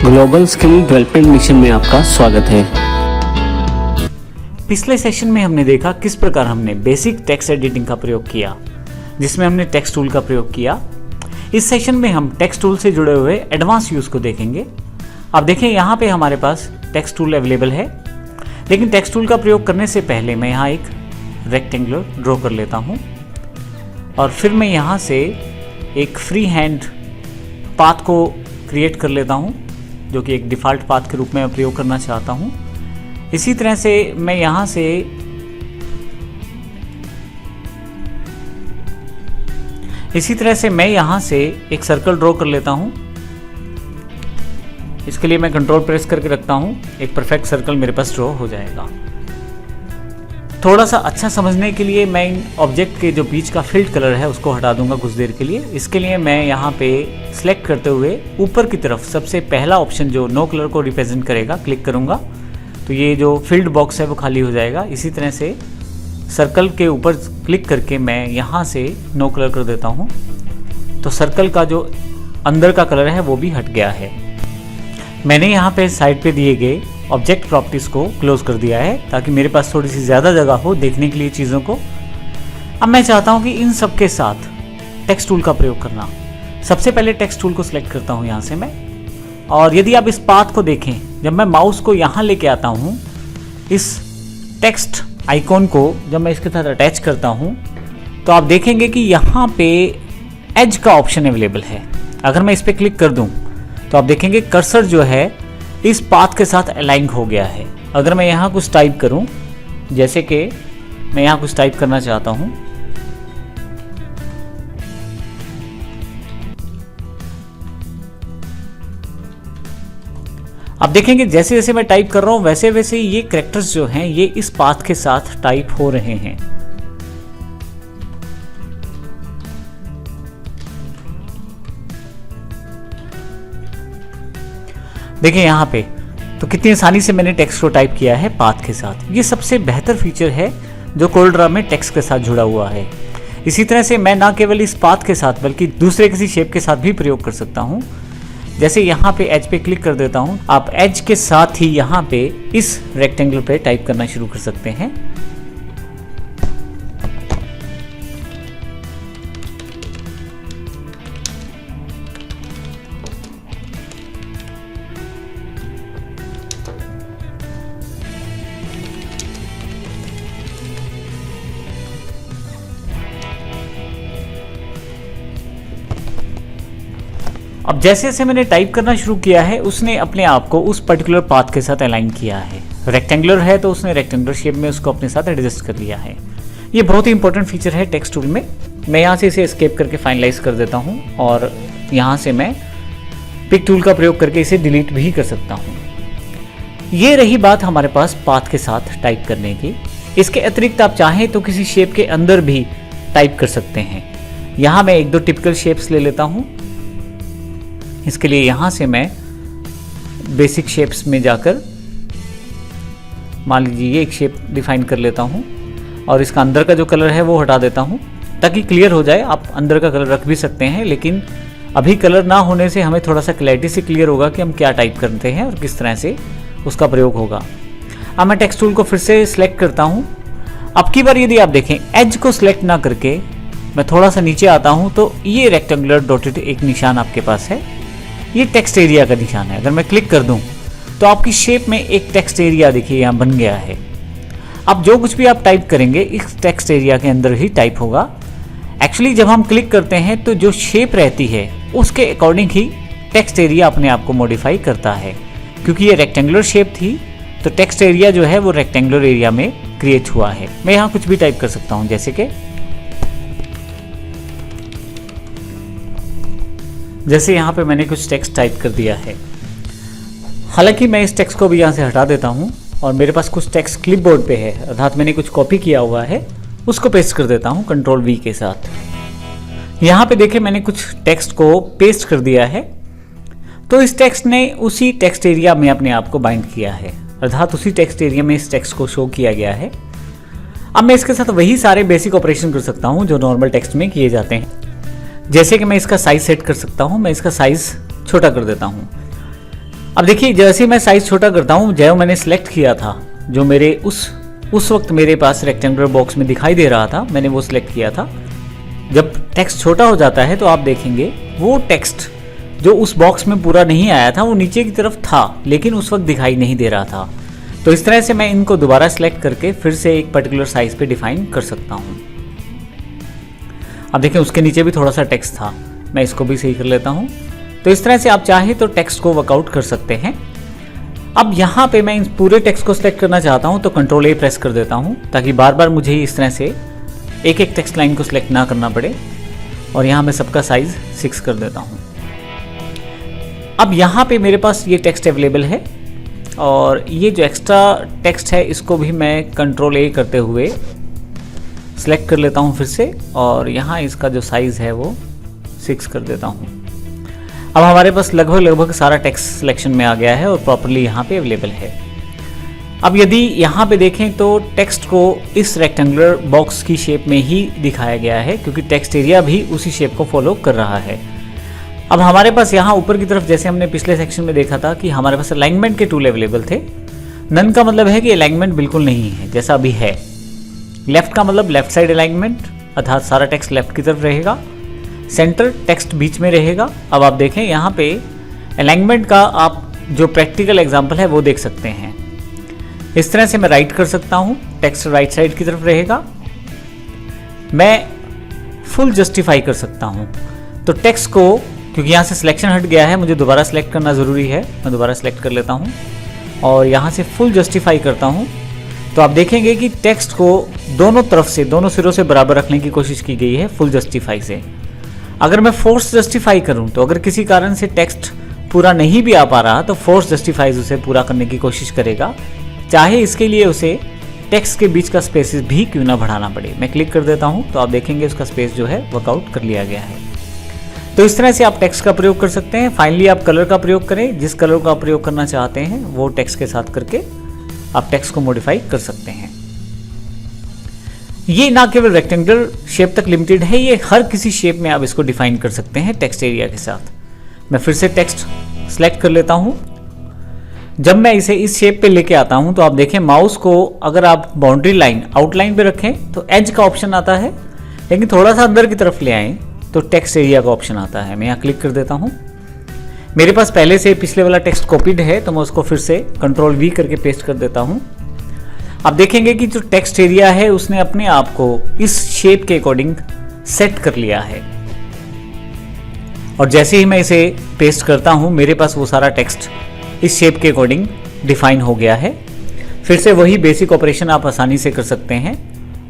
Global skill development mission में आपका स्वागत है। पिछले सेशन में हमने देखा किस प्रकार हमने बेसिक टेक्स्ट एडिटिंग का प्रयोग किया, जिसमें हमने टेक्स्ट टूल का प्रयोग किया। इस सेशन में हम टेक्स्ट टूल से जुड़े हुए एडवांस यूज को देखेंगे। अब देखें, यहाँ पे हमारे पास टेक्स्ट टूल अवेलेबल है, लेकिन टेक्स्ट टूल का प्रयोग करने से पहले मैं यहाँ एक रेक्टेंगुलर ड्रॉ कर लेता हूँ और फिर मैं यहाँ से एक फ्री हैंड पाथ को क्रिएट कर लेता हूँ, जो कि एक डिफ़ॉल्ट पाथ के रूप में मैं प्रयोग करना चाहता हूँ। इसी तरह से मैं यहाँ से एक सर्कल ड्रॉ कर लेता हूँ। इसके लिए मैं कंट्रोल प्रेस करके रखता हूँ, एक परफेक्ट सर्कल मेरे पास ड्रॉ हो जाएगा। थोड़ा सा अच्छा समझने के लिए मैं इन ऑब्जेक्ट के जो बीच का फील्ड कलर है उसको हटा दूंगा कुछ देर के लिए। इसके लिए मैं यहाँ पे सिलेक्ट करते हुए ऊपर की तरफ सबसे पहला ऑप्शन जो नो कलर को रिप्रेजेंट करेगा क्लिक करूँगा, तो ये जो फील्ड बॉक्स है वो खाली हो जाएगा। इसी तरह से सर्कल के ऊपर क्लिक करके मैं यहाँ से नो कलर कर देता हूँ, तो सर्कल का जो अंदर का कलर है वो भी हट गया है। मैंने यहाँ पे साइड पे दिए गए ऑब्जेक्ट प्रॉपर्टीज को क्लोज कर दिया है ताकि मेरे पास थोड़ी सी ज़्यादा जगह हो देखने के लिए चीज़ों को। अब मैं चाहता हूँ कि इन सब के साथ टेक्स्ट टूल का प्रयोग करना। सबसे पहले टेक्स्ट टूल को सिलेक्ट करता हूँ यहाँ से मैं, और यदि आप इस पाथ को देखें, जब मैं माउस को यहाँ लेके आता हूँ, इस टेक्स्ट आइकॉन को जब मैं इसके साथ अटैच करता हूँ, तो आप देखेंगे कि यहाँ पे एज का ऑप्शन अवेलेबल है। अगर मैं इस पर क्लिक कर दूँ तो आप देखेंगे कर्सर जो है इस पाथ के साथ अलाइन हो गया है। अगर मैं यहाँ कुछ टाइप करूं, जैसे कि मैं यहाँ कुछ टाइप करना चाहता हूं, आप देखेंगे जैसे जैसे मैं टाइप कर रहा हूं वैसे वैसे ये कैरेक्टर्स जो हैं ये इस पाथ के साथ टाइप हो रहे हैं। देखिए यहाँ पे तो कितनी आसानी से मैंने टेक्स्ट को टाइप किया है पाथ के साथ। ये सबसे बेहतर फीचर है जो कोल्ड्रा में टेक्स्ट के साथ जुड़ा हुआ है। इसी तरह से मैं ना केवल इस पाथ के साथ बल्कि दूसरे किसी शेप के साथ भी प्रयोग कर सकता हूँ। जैसे यहाँ पे एज पे क्लिक कर देता हूँ, आप एज के साथ ही यहाँ पे इस रेक्टेंगल पे टाइप करना शुरू कर सकते हैं। अब जैसे जैसे मैंने टाइप करना शुरू किया है उसने अपने आप को उस पर्टिकुलर पाथ के साथ अलाइन किया है। रेक्टेंगुलर है तो उसने रेक्टेंगुलर शेप में उसको अपने साथ एडजस्ट कर लिया है। ये बहुत ही इंपॉर्टेंट फीचर है टेक्स्ट टूल में। मैं यहाँ से इसे एस्केप करके फाइनलाइज कर देता हूँ और यहाँ से मैं पिक टूल का प्रयोग करके इसे डिलीट भी कर सकता हूँ। ये रही बात हमारे पास पाथ के साथ टाइप करने की। इसके अतिरिक्त आप चाहें तो किसी शेप के अंदर भी टाइप कर सकते हैं। यहाँ मैं एक दो टिपिकल शेप्स ले लेता हूँ। इसके लिए यहाँ से मैं बेसिक शेप्स में जाकर मान लीजिए ये एक शेप डिफाइन कर लेता हूँ और इसका अंदर का जो कलर है वो हटा देता हूँ ताकि क्लियर हो जाए। आप अंदर का कलर रख भी सकते हैं, लेकिन अभी कलर ना होने से हमें थोड़ा सा क्लैरिटी से क्लियर होगा कि हम क्या टाइप करते हैं और किस तरह से उसका प्रयोग होगा। अब मैं टेक्स्ट टूल को फिर से सिलेक्ट करता हूँ। अब की बार यदि आप देखें एज को सिलेक्ट ना करके मैं थोड़ा सा नीचे आता हूँ तो ये रेक्टेंगुलर डॉटेड एक निशान आपके पास है, ये टेक्स्ट एरिया का निशान है। अगर मैं क्लिक कर दूं तो आपकी शेप में एक टेक्स्ट एरिया देखिए यहाँ बन गया है। अब जो कुछ भी आप टाइप करेंगे इस टेक्स्ट एरिया के अंदर ही टाइप होगा। एक्चुअली जब हम क्लिक करते हैं तो जो शेप रहती है उसके अकॉर्डिंग ही टेक्स्ट एरिया अपने आप को मॉडिफाई करता है। क्योंकि ये रेक्टेंगुलर शेप थी तो टेक्स्ट एरिया जो है वो रेक्टेंगुलर एरिया में क्रिएट हुआ है। मैं यहाँ कुछ भी टाइप कर सकता हूँ, जैसे यहाँ पे मैंने कुछ टेक्स्ट टाइप कर दिया है। हालांकि मैं इस टेक्स्ट को भी यहाँ से हटा देता हूँ और मेरे पास कुछ टेक्स्ट क्लिपबोर्ड पे है, अर्थात मैंने कुछ कॉपी किया हुआ है, उसको पेस्ट कर देता हूँ कंट्रोल वी के साथ। यहाँ पे देखिए मैंने कुछ टेक्स्ट को पेस्ट कर दिया है, तो इस टेक्स्ट ने उसी टेक्स्ट एरिया में अपने आप को बाइंड किया है, अर्थात उसी टेक्स्ट एरिया में इस टेक्स्ट को शो किया गया है। अब मैं इसके साथ वही सारे बेसिक ऑपरेशन कर सकता हूँ जो नॉर्मल टेक्स्ट में किए जाते हैं। जैसे कि मैं इसका साइज सेट कर सकता हूँ, मैं इसका साइज छोटा कर देता हूँ। अब देखिए जैसे मैं साइज छोटा करता हूँ, जो मैंने सिलेक्ट किया था, जो मेरे उस वक्त मेरे पास रेक्टेंगुलर बॉक्स में दिखाई दे रहा था, मैंने वो सिलेक्ट किया था। जब टेक्स्ट छोटा हो जाता है तो आप देखेंगे वो टेक्स्ट जो उस बॉक्स में पूरा नहीं आया था वो नीचे की तरफ था, लेकिन उस वक्त दिखाई नहीं दे रहा था। तो इस तरह से मैं इनको दोबारा सिलेक्ट करके फिर से एक पर्टिकुलर साइज पे डिफाइन कर सकता हूँ। अब देखिए उसके नीचे भी थोड़ा सा टेक्स्ट था, मैं इसको भी सही कर लेता हूँ। तो इस तरह से आप चाहे तो टेक्स्ट को वर्कआउट कर सकते हैं। अब यहाँ पे मैं इस पूरे टेक्स्ट को सिलेक्ट करना चाहता हूँ तो कंट्रोल ए प्रेस कर देता हूँ, ताकि बार बार मुझे इस तरह से एक एक टेक्स्ट लाइन को सिलेक्ट ना करना पड़े। और यहाँ मैं सबका साइज 6 कर देता हूँ। अब यहाँ पे मेरे पास ये टेक्स्ट अवेलेबल है और ये जो एक्स्ट्रा टेक्स्ट है इसको भी मैं कंट्रोल ए करते हुए सिलेक्ट कर लेता हूँ फिर से, और यहाँ इसका जो साइज़ है वो 6 कर देता हूँ। अब हमारे पास लगभग सारा टेक्स्ट सिलेक्शन में आ गया है और प्रॉपरली यहाँ पे अवेलेबल है। अब यदि यहाँ पे देखें तो टेक्स्ट को इस रेक्टेंगुलर बॉक्स की शेप में ही दिखाया गया है, क्योंकि टेक्स्ट एरिया भी उसी शेप को फॉलो कर रहा है। अब हमारे पास यहाँ ऊपर की तरफ, जैसे हमने पिछले सेक्शन में देखा था कि हमारे पास अलाइनमेंट के टूल अवेलेबल थे। नन का मतलब है कि अलाइनमेंट बिल्कुल नहीं है जैसा अभी है। लेफ्ट का मतलब लेफ्ट साइड अलाइनमेंट, अर्थात सारा टेक्स्ट लेफ्ट की तरफ रहेगा। सेंटर टेक्स्ट बीच में रहेगा। अब आप देखें यहाँ पे अलाइनमेंट का आप जो प्रैक्टिकल एग्जांपल है वो देख सकते हैं। इस तरह से मैं राइट कर सकता हूँ, टेक्स्ट राइट साइड की तरफ रहेगा। मैं फुल जस्टिफाई कर सकता हूँ, तो टेक्स्ट को, क्योंकि यहाँ से सिलेक्शन हट गया है, मुझे दोबारा सेलेक्ट करना ज़रूरी है, मैं दोबारा सेलेक्ट कर लेता हूँ और यहाँ से फुल जस्टिफाई करता हूँ। तो आप देखेंगे कि टेक्स्ट को दोनों तरफ से, दोनों सिरों से बराबर रखने की कोशिश की गई है फुल जस्टिफाई से। अगर मैं फोर्स जस्टिफाई करूं तो अगर किसी कारण से टेक्स्ट पूरा नहीं भी आ पा रहा तो फोर्स जस्टिफाइज उसे पूरा करने की कोशिश करेगा, चाहे इसके लिए उसे टेक्स्ट के बीच का स्पेसेस भी क्यों ना बढ़ाना पड़े। मैं क्लिक कर देता हूं तो आप देखेंगे उसका स्पेस जो है वर्कआउट कर लिया गया है। तो इस तरह से आप टेक्स्ट का प्रयोग कर सकते हैं। फाइनली आप कलर का प्रयोग करें, जिस कलर का प्रयोग करना चाहते हैं वो टेक्स्ट के साथ करके आप टेक्स्ट को मॉडिफाई कर सकते हैं। ये ना केवल रेक्टेंगुलर शेप तक लिमिटेड है, ये हर किसी शेप में आप इसको डिफाइन कर सकते हैं टेक्स्ट एरिया के साथ। मैं फिर से टेक्स्ट सेलेक्ट कर लेता हूं। जब मैं इसे इस शेप पे लेके आता हूं तो आप देखें माउस को अगर आप बाउंड्री लाइन, आउटलाइन पे रखें तो एज का ऑप्शन आता है, लेकिन थोड़ा सा अंदर की तरफ ले आएं तो टेक्स्ट एरिया का ऑप्शन आता है। मैं यहाँ क्लिक कर देता हूँ। मेरे पास पहले से पिछले वाला टेक्स्ट कॉपीड है तो मैं उसको फिर से कंट्रोल V करके पेस्ट कर देता हूँ। आप देखेंगे कि जो टेक्स्ट एरिया है उसने अपने आप को इस शेप के अकॉर्डिंग सेट कर लिया है, और जैसे ही मैं इसे पेस्ट करता हूं मेरे पास वो सारा टेक्स्ट इस शेप के अकॉर्डिंग डिफाइन हो गया है। फिर से वही बेसिक ऑपरेशन आप आसानी से कर सकते हैं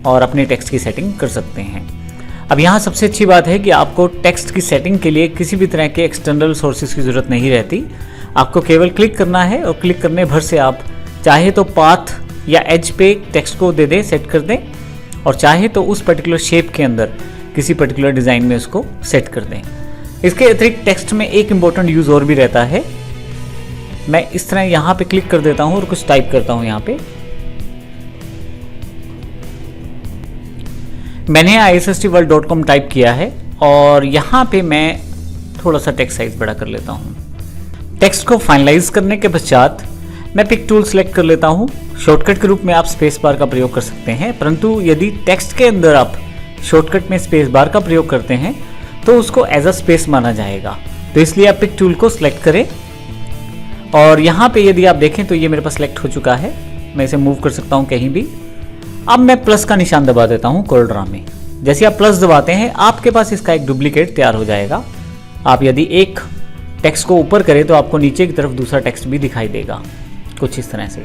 और अपने टेक्स्ट की सेटिंग कर सकते हैं। अब यहाँ सबसे अच्छी बात है कि आपको टेक्स्ट की सेटिंग के लिए किसी भी तरह के एक्सटर्नल सोर्सेज की ज़रूरत नहीं रहती। आपको केवल क्लिक करना है और क्लिक करने भर से आप चाहे तो पाथ या एज पे टेक्स्ट को दे दें, सेट कर दें, और चाहे तो उस पर्टिकुलर शेप के अंदर किसी पर्टिकुलर डिज़ाइन में उसको सेट कर दें। इसके अतिरिक्त टेक्स्ट में एक इम्पोर्टेंट यूज़ और भी रहता है। मैं इस तरह यहाँ पे क्लिक कर देता हूँ और कुछ टाइप करता हूँ। यहाँ पे मैंने issstworld.com टाइप किया है और यहाँ पे मैं थोड़ा सा टेक्स्ट साइज बड़ा कर लेता हूँ। टेक्स्ट को फाइनलाइज करने के पश्चात मैं पिक टूल सेलेक्ट कर लेता हूँ। शॉर्टकट के रूप में आप स्पेस बार का प्रयोग कर सकते हैं, परंतु यदि टेक्स्ट के अंदर आप शॉर्टकट में स्पेस बार का प्रयोग करते हैं तो उसको एज अ स्पेस माना जाएगा। तो इसलिए आप पिक टूल को सिलेक्ट करें और यहाँ पे यदि आप देखें तो ये मेरे पास सिलेक्ट हो चुका है। मैं इसे मूव कर सकता हूँ कहीं भी। अब मैं प्लस का निशान दबा देता हूँ कोलड्रा में। जैसे आप प्लस दबाते हैं आपके पास इसका एक डुप्लीकेट तैयार हो जाएगा। आप यदि एक टेक्स्ट को ऊपर करें तो आपको नीचे की तरफ दूसरा टेक्स्ट भी दिखाई देगा, कुछ इस तरह से।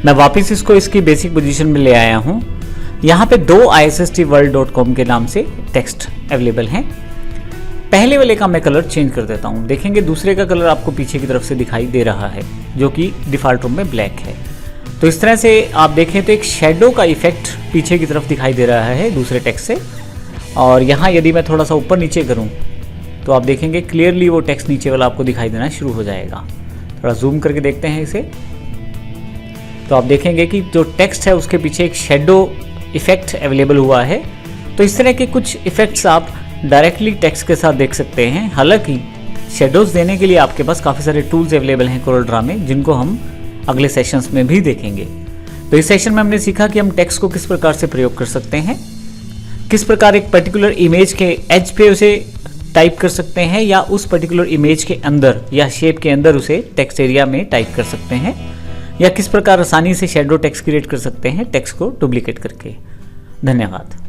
मैं वापस इसको इसकी बेसिक पोजीशन में ले आया हूँ। यहाँ पे दो issstworld.com के नाम से टेक्स्ट अवेलेबल हैं। पहले वाले का मैं कलर चेंज कर देता हूँ। देखेंगे दूसरे का कलर आपको पीछे की तरफ से दिखाई दे रहा है, जो कि डिफ़ॉल्ट रूप में ब्लैक है। तो इस तरह से आप देखें तो एक शेडो का इफेक्ट पीछे की तरफ दिखाई दे रहा है दूसरे टेक्स्ट से। और यहाँ यदि मैं थोड़ा सा ऊपर नीचे करूँ तो आप देखेंगे क्लियरली वो टेक्स्ट नीचे वाला आपको दिखाई देना शुरू हो जाएगा। थोड़ा जूम करके देखते हैं इसे, तो आप देखेंगे कि जो टेक्स्ट है उसके पीछे एक शेडो इफेक्ट अवेलेबल हुआ है। तो इस तरह के कुछ इफेक्ट्स आप डायरेक्टली टेक्स्ट के साथ देख सकते हैं। हालांकि शेडोज देने के लिए आपके पास काफ़ी सारे टूल्स अवेलेबल हैं CorelDRAW में, जिनको हम अगले सेशंस में भी देखेंगे। तो इस सेशन में हमने सीखा कि हम टेक्स्ट को किस प्रकार से प्रयोग कर सकते हैं, किस प्रकार एक पर्टिकुलर इमेज के एज पे उसे टाइप कर सकते हैं या उस पर्टिकुलर इमेज के अंदर या शेप के अंदर उसे टेक्स्ट एरिया में टाइप कर सकते हैं, या किस प्रकार आसानी से शेडो टेक्स्ट क्रिएट कर सकते हैं टेक्स्ट को डुप्लीकेट करके। धन्यवाद।